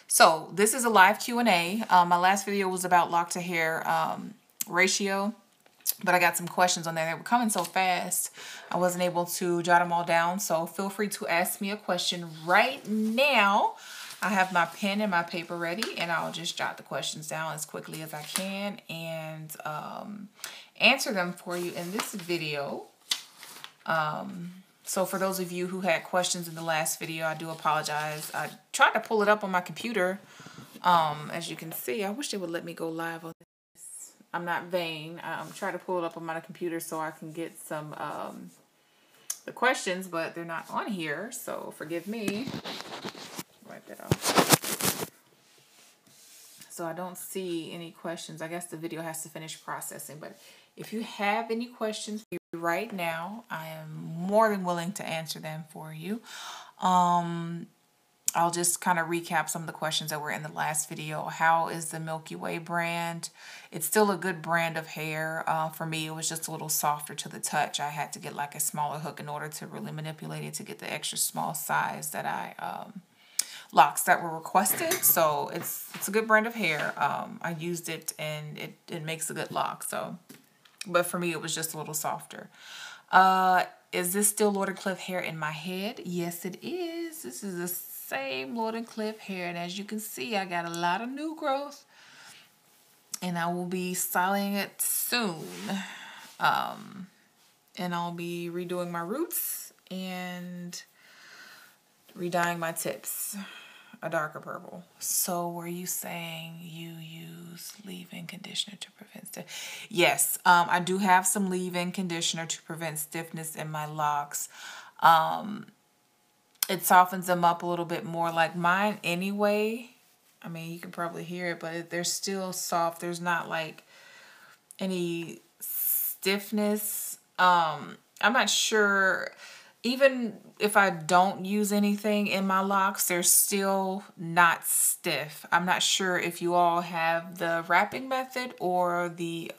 So this is a live Q&A. My last video was about lock to hair ratio, but I got some questions on there. They were coming so fast, I wasn't able to jot them all down. So feel free to ask me a question right now. I have my pen and my paper ready, and I'll just jot the questions down as quickly as I can and answer them for you in this video. So for those of you who had questions in the last video, I do apologize. I tried to pull it up on my computer. As you can see, I wish they would let me go live on this. I'm not vain. I'm trying to pull it up on my computer so I can get some the questions, but they're not on here, so forgive me. Wipe that off. So I don't see any questions. I guess the video has to finish processing, but if you have any questions right now, I am more than willing to answer them for you. I'll just kind of recap some of the questions that were in the last video. How is the Milky Way brand? It's still a good brand of hair. For me, it was just a little softer to the touch. I had to get like a smaller hook in order to really manipulate it to get the extra small size that I locks that were requested. So it's a good brand of hair. I used it and it makes a good lock. So, but for me, it was just a little softer. Is this still Lord and Cliff hair in my head? Yes, it is. This is the same Lord and Cliff hair. And as you can see, I got a lot of new growth. And I will be styling it soon. And I'll be redoing my roots and redying my tips a darker purple. So were you saying you use leave-in conditioner to prevent stiff? Yes, I do have some leave-in conditioner to prevent stiffness in my locks. It softens them up a little bit more, like mine anyway. I mean, you can probably hear it, but they're still soft. There's not like any stiffness. I'm not sure. Even if I don't use anything in my locks, they're still not stiff. I'm not sure if you all have the wrapping method or the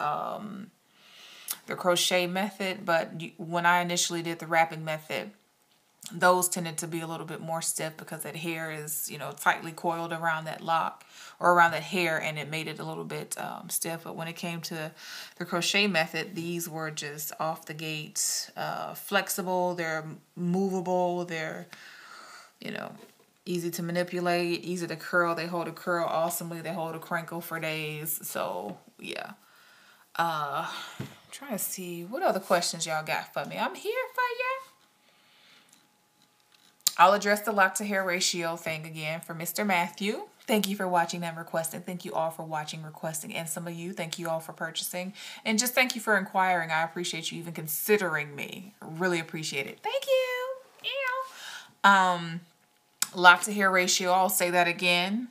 crochet method, but when I initially did the wrapping method, those tended to be a little bit more stiff because that hair is, you know, tightly coiled around that lock or around that hair, and it made it a little bit stiff. But when it came to the crochet method, these were just off the gate flexible. They're movable. They're, you know, easy to manipulate, easy to curl. They hold a curl awesomely. They hold a crinkle for days. So yeah. I'm trying to see what other questions y'all got for me. I'm here for you. I'll address the lock to hair ratio thing again for Mr. Matthew. Thank you for watching and requesting. Thank you all for watching, requesting, and some of you, thank you all for purchasing. And just thank you for inquiring. I appreciate you even considering me. Really appreciate it. Thank you. Ew. Lock to hair ratio, I'll say that again.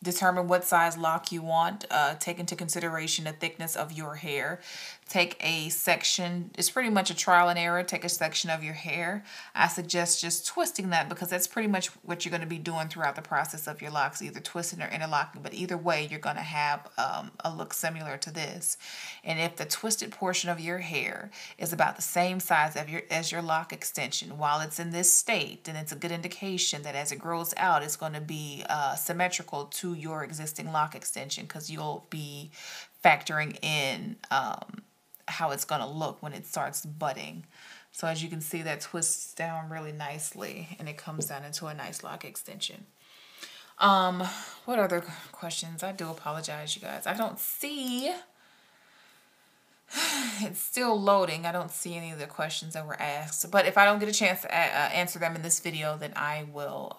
Determine what size lock you want. Take into consideration the thickness of your hair. Take a section. It's pretty much a trial and error. Take a section of your hair. I suggest just twisting that because that's pretty much what you're going to be doing throughout the process of your locks, either twisting or interlocking. But either way, you're going to have a look similar to this. And if the twisted portion of your hair is about the same size as your lock extension, while it's in this state, then it's a good indication that as it grows out, it's going to be symmetrical to your existing lock extension, because you'll be factoring in how it's going to look when it starts budding. So as you can see, that twists down really nicely and it comes down into a nice lock extension. What other questions? I do apologize, you guys. I don't see, it's still loading. I don't see any of the questions that were asked, but if I don't get a chance to answer them in this video, then I will.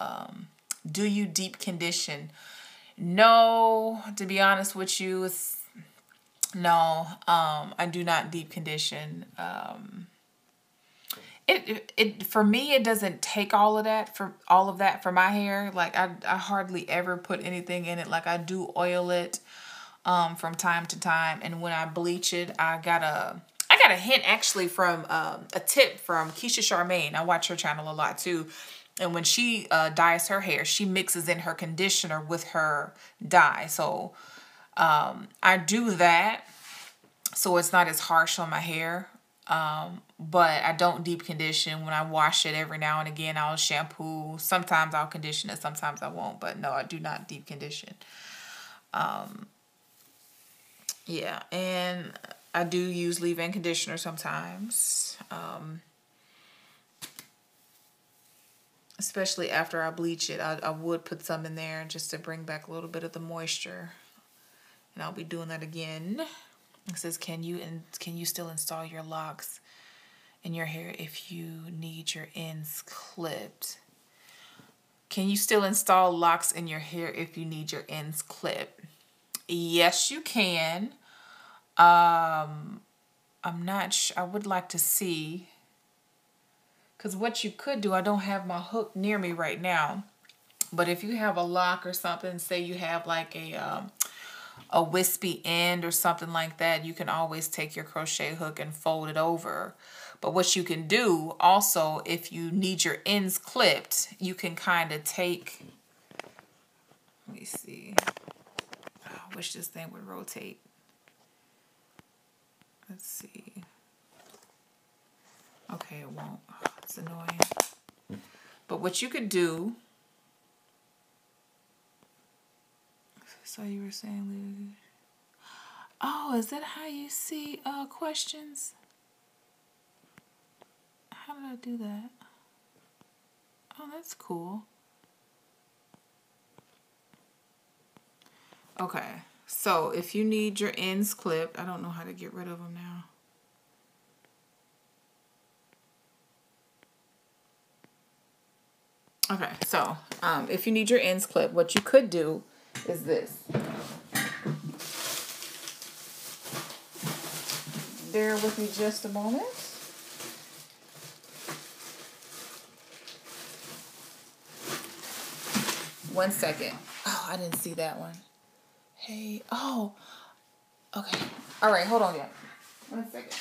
Do you deep condition? No, to be honest with you, no, I do not deep condition. For me, it doesn't take all of that for my hair. Like I hardly ever put anything in it. Like I do oil it from time to time, and when I bleach it, I got a hint actually from a tip from Keisha Charmaine. I watch her channel a lot too. And when she dyes her hair, she mixes in her conditioner with her dye. So I do that so it's not as harsh on my hair. but I don't deep condition. When I wash it every now and again, I'll shampoo. Sometimes I'll condition it, sometimes I won't. But no, I do not deep condition. Yeah, and I do use leave-in conditioner sometimes. Especially after I bleach it, I would put some in there just to bring back a little bit of the moisture. And I'll be doing that again. It says, can you still install your locks in your hair if you need your ends clipped? Can you still install locks in your hair if you need your ends clipped? Yes, you can. I'm not sure. I would like to see. Because what you could do, I don't have my hook near me right now. But if you have a lock or something, say you have like a wispy end or something like that, you can always take your crochet hook and fold it over. But what you can do also, if you need your ends clipped, you can kind of take, let me see. Oh, I wish this thing would rotate. Let's see. Okay, it won't. Oh, it's annoying. But what you could do, so you were saying, oh, is that how you see questions? How did I do that? Oh, that's cool. Okay, so if you need your ends clipped, I don't know how to get rid of them now. Okay, so if you need your ends clipped, what you could do is this. Bear with me just a moment. One second. Oh, I didn't see that one. Hey, oh, okay. All right, hold on, yeah. 1 second.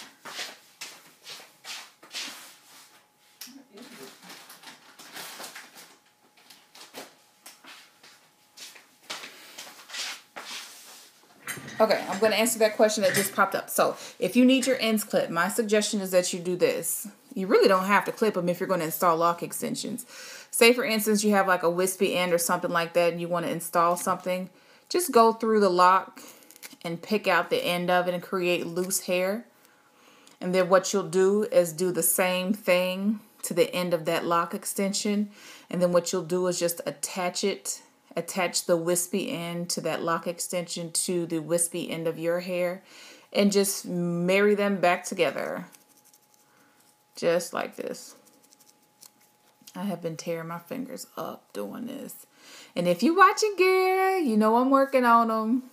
Okay, I'm going to answer that question that just popped up. So, if you need your ends clipped, my suggestion is that you do this. You really don't have to clip them if you're going to install lock extensions. Say, for instance, you have like a wispy end or something like that and you want to install something. Just go through the lock and pick out the end of it and create loose hair. And then what you'll do is do the same thing to the end of that lock extension. And then what you'll do is just attach it. Attach the wispy end to that lock extension to the wispy end of your hair and just marry them back together. Just like this. I have been tearing my fingers up doing this. And if you're watching, girl, you know I'm working on them.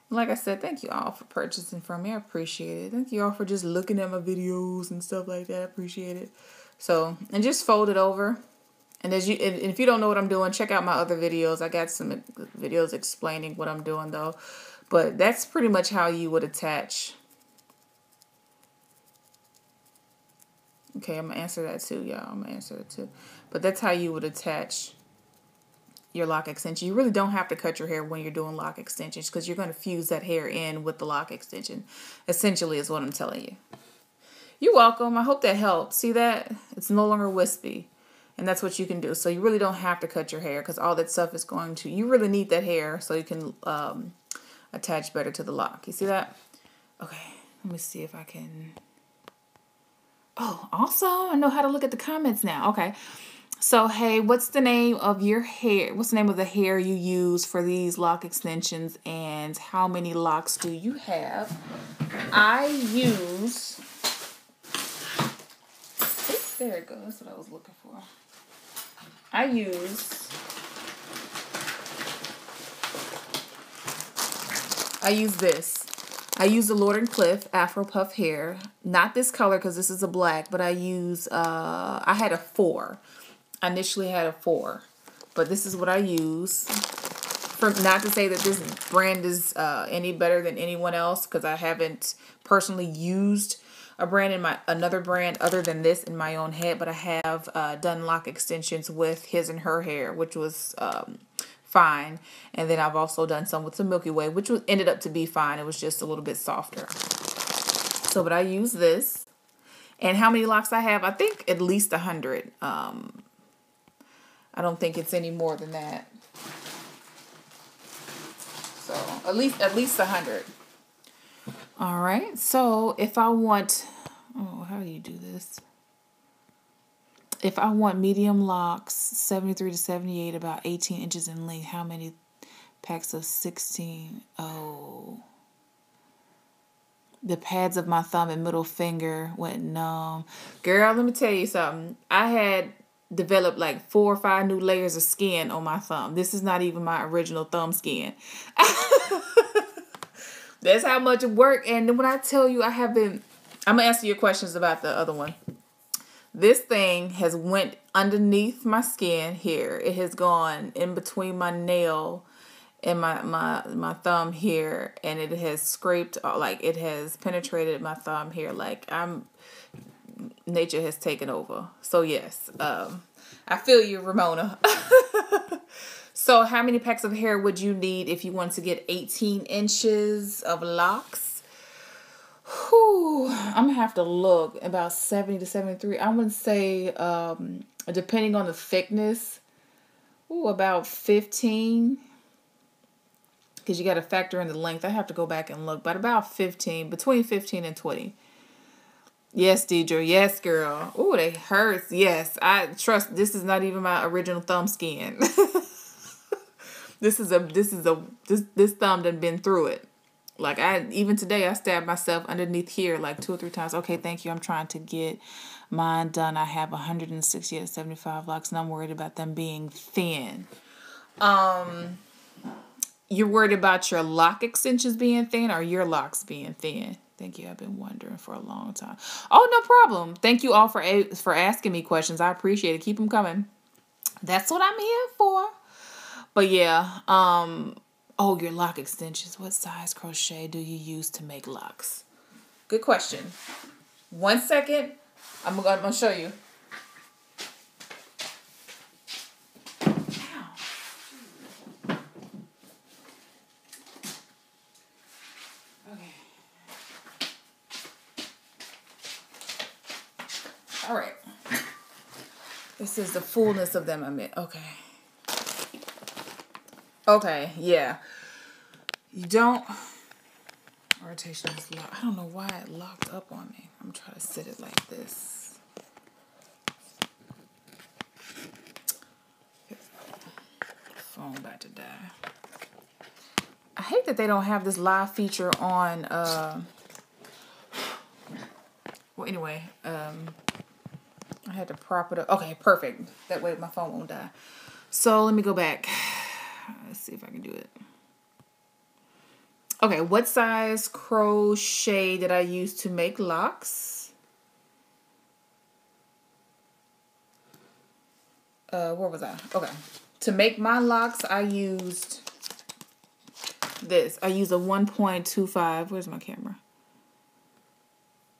Like I said, thank you all for purchasing from me. I appreciate it. Thank you all for just looking at my videos and stuff like that. I appreciate it. So, and just fold it over. And if you don't know what I'm doing, check out my other videos. I got some videos explaining what I'm doing though. But that's pretty much how you would attach. Okay, I'm going to answer that too, y'all. I'm going to answer it too. But that's how you would attach your lock extension. You really don't have to cut your hair when you're doing lock extensions because you're going to fuse that hair in with the lock extension. Essentially is what I'm telling you. You're welcome. I hope that helped. See that? It's no longer wispy. And that's what you can do. So you really don't have to cut your hair because all that stuff is going to... You really need that hair so you can attach better to the lock. You see that? Okay. Let me see if I can... Oh, also, I know how to look at the comments now. Okay. So, hey, what's the name of your hair? What's the name of the hair you use for these lock extensions? And how many locks do you have? I use... Oops, there it goes. That's what I was looking for. I use this. I use the Lord & Cliff Afro Puff hair. Not this color because this is a black, but I use, I had a 4. I initially had a 4. But this is what I use. Not to say that this brand is any better than anyone else because I haven't personally used a brand in another brand other than this in my own head, but I have done lock extensions with his and her hair, which was fine. And then I've also done some with the Milky Way, which ended up to be fine. It was just a little bit softer. So, but I use this. And how many locks I have? I think at least 100. I don't think it's any more than that. So at least 100. All right. So if I want, oh, how do you do this? If I want medium locks, 73 to 78, about 18 inches in length, how many packs of 16? Oh. The pads of my thumb and middle finger went numb. Girl, let me tell you something. I had developed like 4 or 5 new layers of skin on my thumb. This is not even my original thumb skin. That's how much it worked. And then when I tell you I'm going to answer your questions about the other one. This thing has went underneath my skin here. It has gone in between my nail and my thumb here, and it has scraped, like it has penetrated my thumb here. Like nature has taken over. So yes, I feel you, Ramona. So how many packs of hair would you need if you want to get 18 inches of locks? Whew, I'm gonna have to look. About 70 to 73. I would say, depending on the thickness, about 15. Because you got to factor in the length. I have to go back and look. But about 15. Between 15 and 20. Yes, Deidre. Yes, girl. Ooh, they hurts. Yes. I trust. This is not even my original thumb skin. This thumb done been through it. Like even today I stabbed myself underneath here like 2 or 3 times. Okay, thank you. I'm trying to get mine done. I have 160 to 75 locks and I'm worried about them being thin. You're worried about your lock extensions being thin or your locks being thin? Thank you. I've been wondering for a long time. Oh, no problem. Thank you all for asking me questions. I appreciate it. Keep them coming. That's what I'm here for. But yeah, oh, your lock extensions. What size crochet do you use to make locks? Good question. 1 second. I'm gonna show you. All right. This is the fullness of them I meant. Okay. Okay, yeah. You don't... Rotation is locked. I don't know why it locked up on me. I'm trying to set it like this. Phone about to die. I hate that they don't have this live feature on... Well, anyway, I had to prop it up. Okay, perfect. That way my phone won't die. So let me go back. Let's see if I can do it. Okay, what size crochet did I use to make locks? Where was I? Okay. To make my locks, I used this. I used a 1.25. Where's my camera?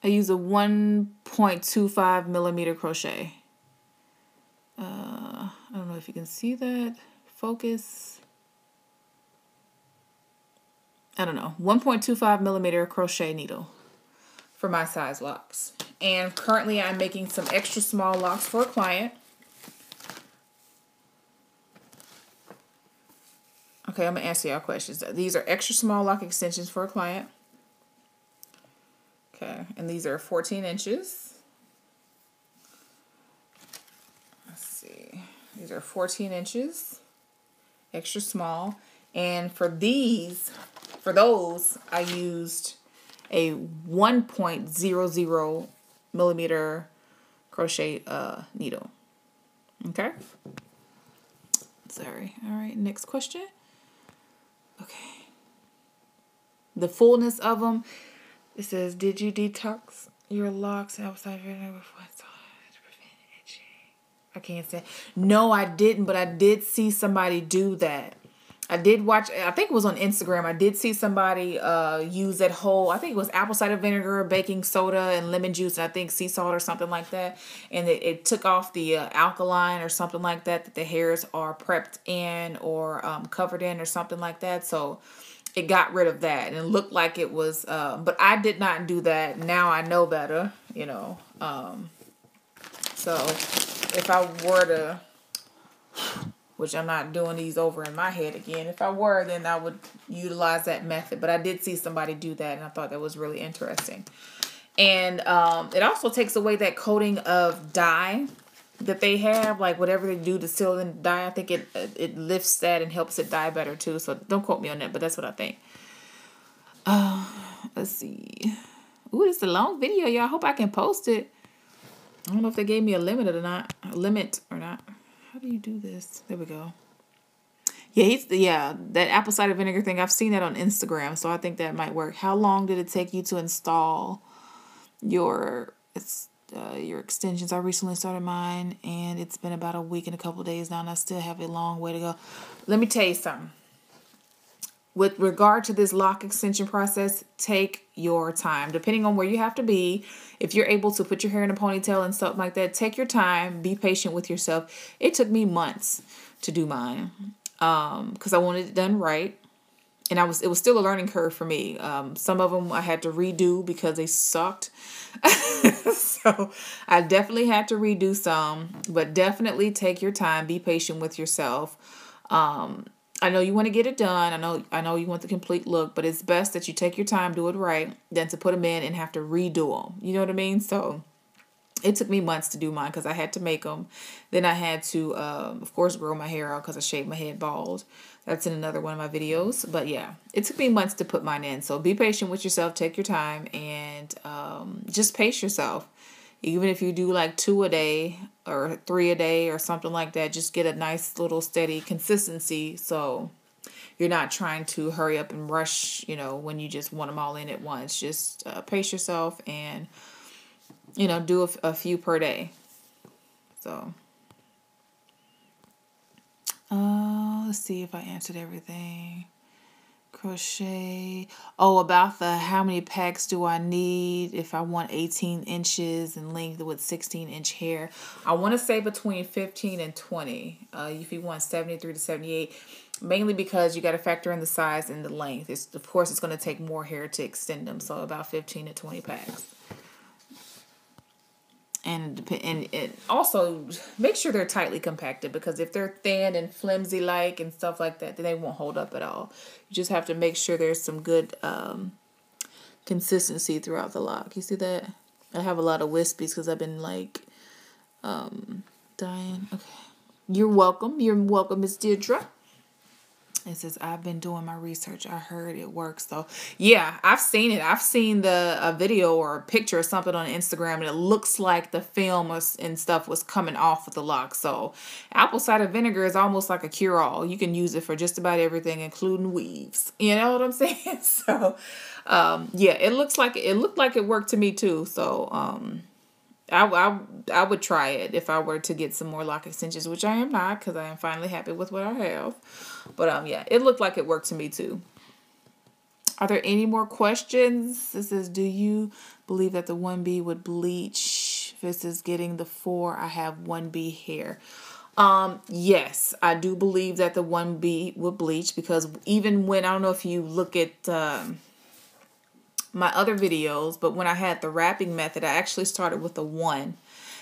I use a 1.25 millimeter crochet. I don't know if you can see that. Focus. I don't know. 1.25 millimeter crochet needle for my size locks. And currently I'm making some extra small locks for a client. Okay, I'm going to answer y'all questions. These are extra small lock extensions for a client. Okay, and these are 14 inches. Let's see. These are 14 inches, extra small. And for those, I used a 1.00 millimeter crochet needle. Okay. Sorry. All right, next question. Okay. The fullness of them. It says, did you detox your locks outside your hair before I saw it to prevent itching? I can't say. No, I didn't, but I did see somebody do that. I did watch, I think it was on Instagram. I did see somebody use that whole, I think it was apple cider vinegar, baking soda, and lemon juice, and I think sea salt or something like that. And it took off the alkaline or something like that the hairs are prepped in or covered in or something like that. So it got rid of that and it looked like it was, but I did not do that. Now I know better. you know. So if I were to, which I'm not doing these over in my head again, if I were, then I would utilize that method. But I did see somebody do that, and I thought that was really interesting. And it also takes away that coating of dye that they have, like whatever they do to seal and dye. I think it lifts that and helps it dye better too. So don't quote me on that, but that's what I think. Let's see. Ooh, it's a long video, y'all. I hope I can post it. I don't know if they gave me a limit or not. How do you do this? There we go. Yeah, that apple cider vinegar thing. I've seen that on Instagram, so I think that might work. How long did it take you to install your extensions? I recently started mine, and it's been about a week and a couple of days now, and I still have a long way to go. Let me tell you something. With regard to this lock extension process, take your time. Depending on where you have to be, if you're able to put your hair in a ponytail and stuff like that, take your time. Be patient with yourself. It took me months to do mine because I wanted it done right. And it was still a learning curve for me. Some of them I had to redo because they sucked. So I definitely had to redo some. But definitely take your time. Be patient with yourself. I know you want to get it done. I know you want the complete look, but it's best that you take your time, do it right, than to put them in and have to redo them. You know what I mean? So it took me months to do mine because I had to make them. Then I had to, of course, grow my hair out because I shaved my head bald. That's in another one of my videos. But yeah, it took me months to put mine in. So be patient with yourself. Take your time and just pace yourself. Even if you do like 2 a day or 3 a day or something like that, just get a nice little steady consistency so you're not trying to hurry up and rush, when you just want them all in at once. Just pace yourself and, do a few per day. So, let's see if I answered everything. Crochet. Oh, about the how many packs do I need if I want 18 inches in length with 16-inch hair. I want to say between 15 and 20. If you want 73 to 78, mainly because you got to factor in the size and the length. Of course, it's going to take more hair to extend them. So about 15 to 20 packs. And also make sure they're tightly compacted, because if they're thin and flimsy like and stuff like that, then they won't hold up at all. You just have to make sure there's some good consistency throughout the lock. You see that? I have a lot of wispies because I've been like dying. Okay. You're welcome. You're welcome, Miss Deirdre. It says, I've been doing my research. I heard it works, though. Yeah, I've seen it. I've seen a video or a picture or something on Instagram, and it looks like the film and stuff was coming off with the lock. So apple cider vinegar is almost like a cure-all. You can use it for just about everything, including weaves. You know what I'm saying? So, yeah, it looked like it worked to me, too. So, I would try it if I were to get some more lock extensions, which I am not, because I am finally happy with what I have. But yeah, it looked like it worked to me too. Are there any more questions? This is, do you believe that the 1B would bleach? This is getting the 4. I have 1B hair. Yes, I do believe that the 1B would bleach, because even when, I don't know if you look at my other videos, but when I had the wrapping method, I actually started with a 1.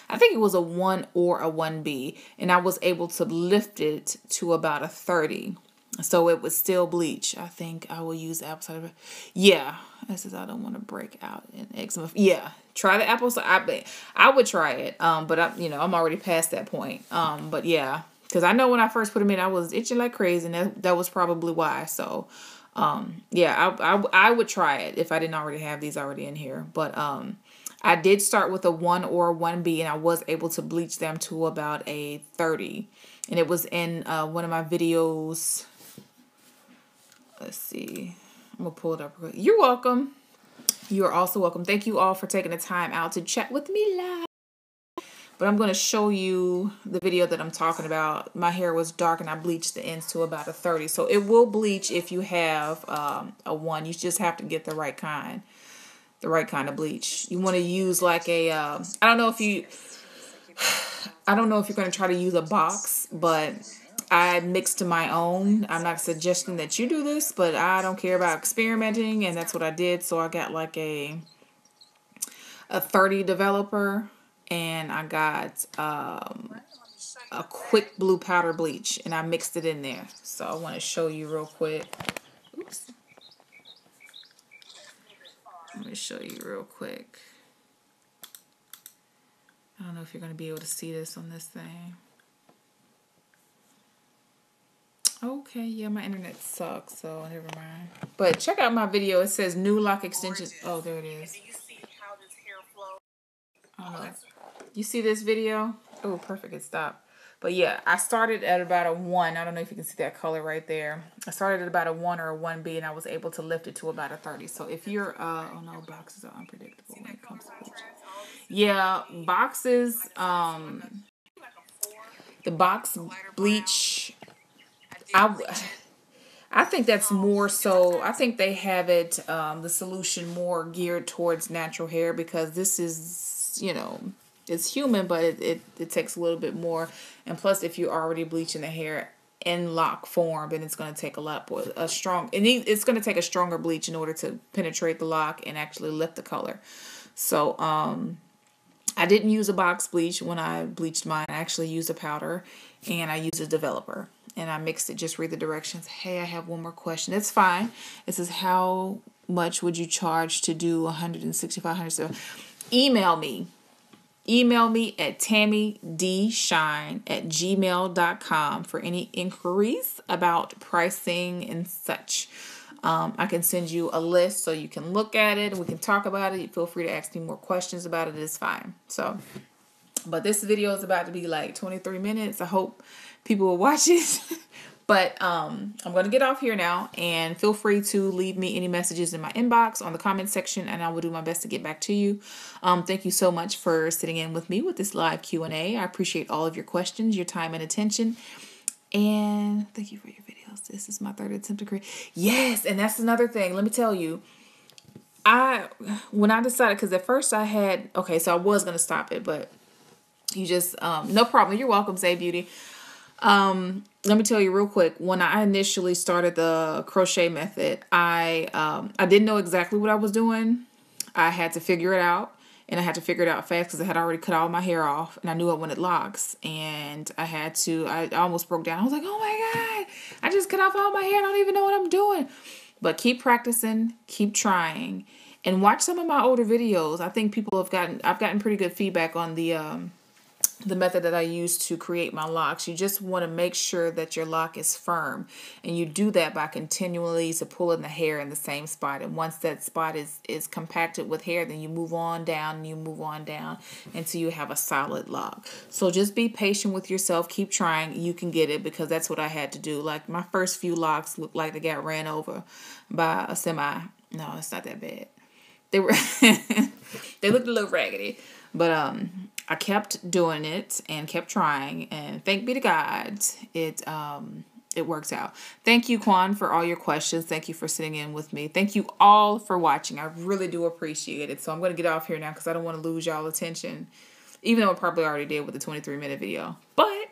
I think it was a 1 or a 1B, and I was able to lift it to about a 30. So it would still bleach. I think I will use apple cider. Yeah, this is, I don't want to break out in eczema. Yeah, try the apple cider. I would try it, but I'm already past that point. But yeah, because I know when I first put them in, I was itching like crazy, and that was probably why. So, yeah, I would try it if I didn't already have these already in here. But I did start with a 1 or a 1B, and I was able to bleach them to about a 30. And it was in one of my videos. Let's see. I'm going to pull it up. You're welcome. You are also welcome. Thank you all for taking the time out to chat with me live. But I'm going to show you the video that I'm talking about. My hair was dark, and I bleached the ends to about a 30. So it will bleach if you have a 1. You just have to get the right kind. The right kind of bleach. You want to use like a, I don't know if you're going to try to use a box, but I mixed my own. I'm not suggesting that you do this, but I don't care about experimenting, and that's what I did. So I got like a a 30 developer, and I got a quick blue powder bleach, and I mixed it in there. So I want to show you real quick. Oops. Let me show you real quick. I don't know if you're going to be able to see this on this thing. Okay, yeah, my internet sucks, so never mind. But check out my video. It says new lock extension. Oh, there it is. Oh, you see this video? Oh, perfect. It stopped. But yeah, I started at about a 1. I don't know if you can see that color right there. I started at about a 1 or a 1B, and I was able to lift it to about a 30. So if you're, oh no, boxes are unpredictable when it comes to bleaching. Yeah, boxes, the box bleach, I think that's more so, I think they have it, the solution more geared towards natural hair, because this is, you know, it's human, but it takes a little bit more. And plus, if you're already bleaching the hair in lock form, then it's going to take it's going to take a stronger bleach in order to penetrate the lock and actually lift the color. So, I didn't use a box bleach when I bleached mine. I actually used a powder, and I used a developer, and I mixed it. Just read the directions. Hey, I have one more question. It's fine. It says, how much would you charge to do 165? So email me. Email me at tammydshine@gmail.com for any inquiries about pricing and such. I can send you a list so you can look at it and we can talk about it. You feel free to ask me more questions about it. It's fine. So, but this video is about to be like 23 minutes. I hope people will watch it. But I'm going to get off here now, and feel free to leave me any messages in my inbox on the comment section, and I will do my best to get back to you. Thank you so much for sitting in with me with this live Q&A. I appreciate all of your questions, your time and attention. And thank you for your videos. This is my 3rd attempt to create. Yes, and that's another thing. Let me tell you. When I decided, because at first I had, okay, so I was going to stop it, but you just, no problem. You're welcome, Say Beauty. Let me tell you real quick. When I initially started the crochet method, I didn't know exactly what I was doing. I had to figure it out. And I had to figure it out fast because I had already cut all my hair off, and I knew I wanted locks. And I almost broke down. I was like, oh my God, I just cut off all my hair. I don't even know what I'm doing. But keep practicing, keep trying, and watch some of my older videos. I think I've gotten pretty good feedback on the method that I use to create my locks. You just want to make sure that your lock is firm, and you do that by continually pulling the hair in the same spot. And once that spot is compacted with hair, then you move on down and you move on down until you have a solid lock. So just be patient with yourself. Keep trying. You can get it, because that's what I had to do. Like, my first few locks looked like they got ran over by a semi. No, it's not that bad. They were they looked a little raggedy, but I kept doing it and kept trying, and thank be to God, it works out. Thank you, Quan, for all your questions. Thank you for sitting in with me. Thank you all for watching. I really do appreciate it. So I'm going to get off here now because I don't want to lose y'all attention, even though I probably already did with the 23-minute video. But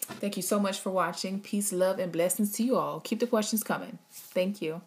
thank you so much for watching. Peace, love, and blessings to you all. Keep the questions coming. Thank you.